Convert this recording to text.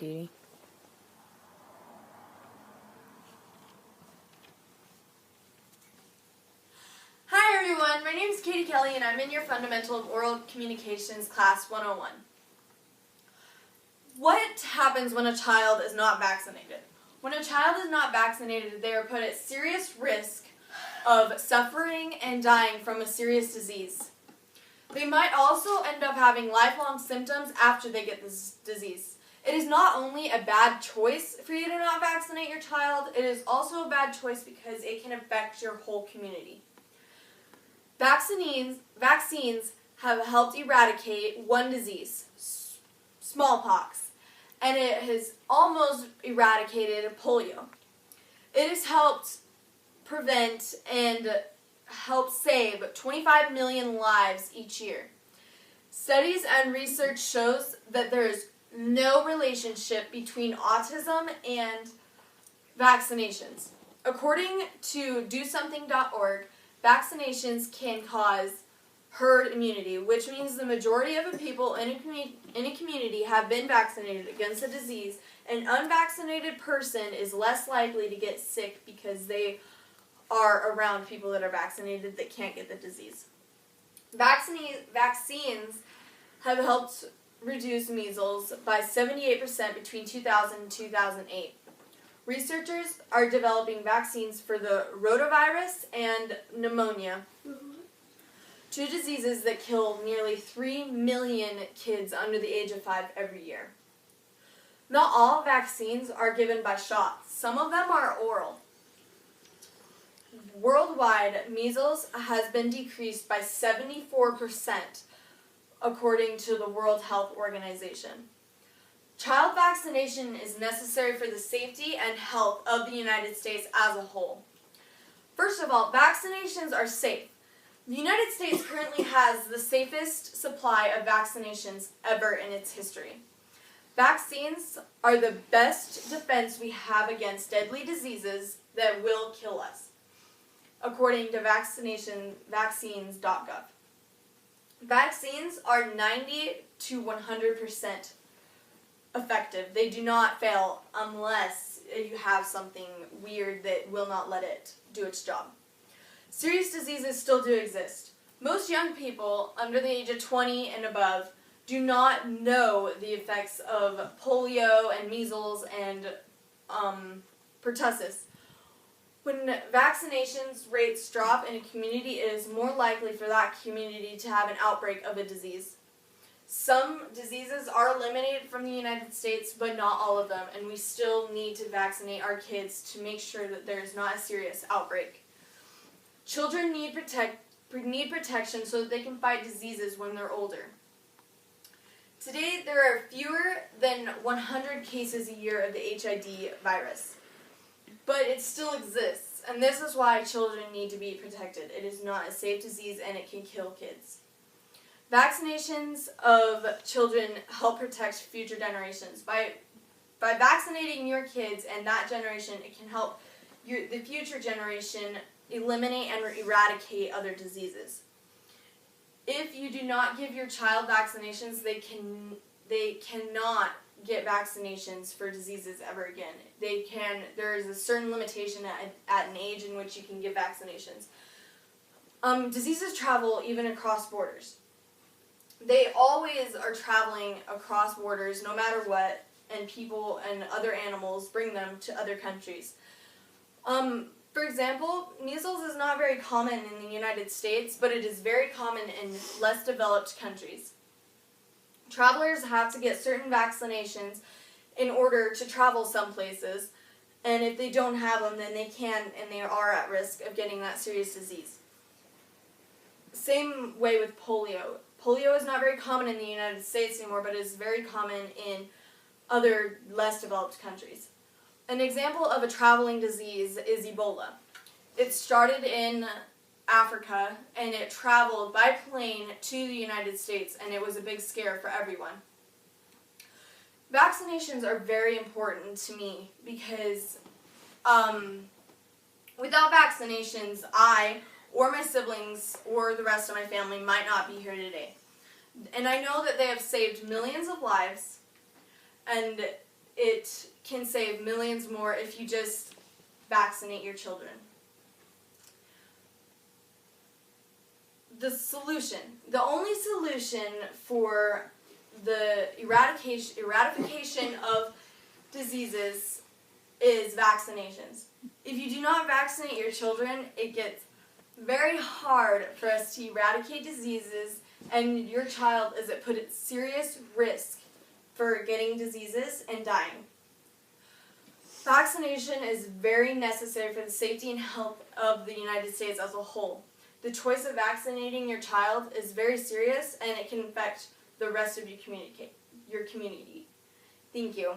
Katie. Hi everyone, my name is Kati Kelley and I'm in your Fundamental of Oral Communications Class 101. What happens when a child is not vaccinated? When a child is not vaccinated, they are put at serious risk of suffering and dying from a serious disease. They might also end up having lifelong symptoms after they get this disease. It is not only a bad choice for you to not vaccinate your child, it is also a bad choice because it can affect your whole community. Vaccines have helped eradicate one disease, smallpox, and it has almost eradicated polio. It has helped prevent and help save 25 million lives each year. Studies and research shows that there is no relationship between autism and vaccinations. According to DoSomething.org, vaccinations can cause herd immunity, which means the majority of the people in a community have been vaccinated against the disease. An unvaccinated person is less likely to get sick because they are around people that are vaccinated that can't get the disease. Vaccines have helped reduce measles by 78% between 2000 and 2008. Researchers are developing vaccines for the rotavirus and pneumonia, two diseases that kill nearly 3 million kids under the age of 5 every year. Not all vaccines are given by shots. Some of them are oral. Worldwide, measles has been decreased by 74%, according to the World Health Organization. Child vaccination is necessary for the safety and health of the United States as a whole. First of all, vaccinations are safe. The United States currently has the safest supply of vaccinations ever in its history. Vaccines are the best defense we have against deadly diseases that will kill us, according to vaccines.gov. Vaccines are 90 to 100% effective. They do not fail unless you have something weird that will not let it do its job. Serious diseases still do exist. Most young people under the age of 20 and above do not know the effects of polio and measles and pertussis. When vaccinations rates drop in a community, it is more likely for that community to have an outbreak of a disease. Some diseases are eliminated from the United States, but not all of them, and we still need to vaccinate our kids to make sure that there is not a serious outbreak. Children need protection so that they can fight diseases when they're older. Today, there are fewer than 100 cases a year of the HIV virus. But it still exists, and this is why children need to be protected. It is not a safe disease, and it can kill kids. Vaccinations of children help protect future generations. By vaccinating your kids and that generation, it can help the future generation eliminate and eradicate other diseases. If you do not give your child vaccinations, they cannot get vaccinations for diseases ever again. There is a certain limitation at an age in which you can give vaccinations. Diseases travel even across borders. They always are traveling across borders no matter what, and people and other animals bring them to other countries. For example, measles is not very common in the United States, but it is very common in less developed countries. Travelers have to get certain vaccinations in order to travel some places, and if they don't have them, then they are at risk of getting that serious disease. Same way with polio. Polio is not very common in the United States anymore, but is very common in other less developed countries. An example of a traveling disease is Ebola. It started in Africa, and it traveled by plane to the United States, and it was a big scare for everyone. Vaccinations are very important to me because without vaccinations, I or my siblings or the rest of my family might not be here today. And I know that they have saved millions of lives, and it can save millions more if you just vaccinate your children. The only solution for the eradication of diseases is vaccinations. If you do not vaccinate your children, it gets very hard for us to eradicate diseases, and your child is put at serious risk for getting diseases and dying. Vaccination is very necessary for the safety and health of the United States as a whole. The choice of vaccinating your child is very serious, and it can affect the rest of your community. Thank you.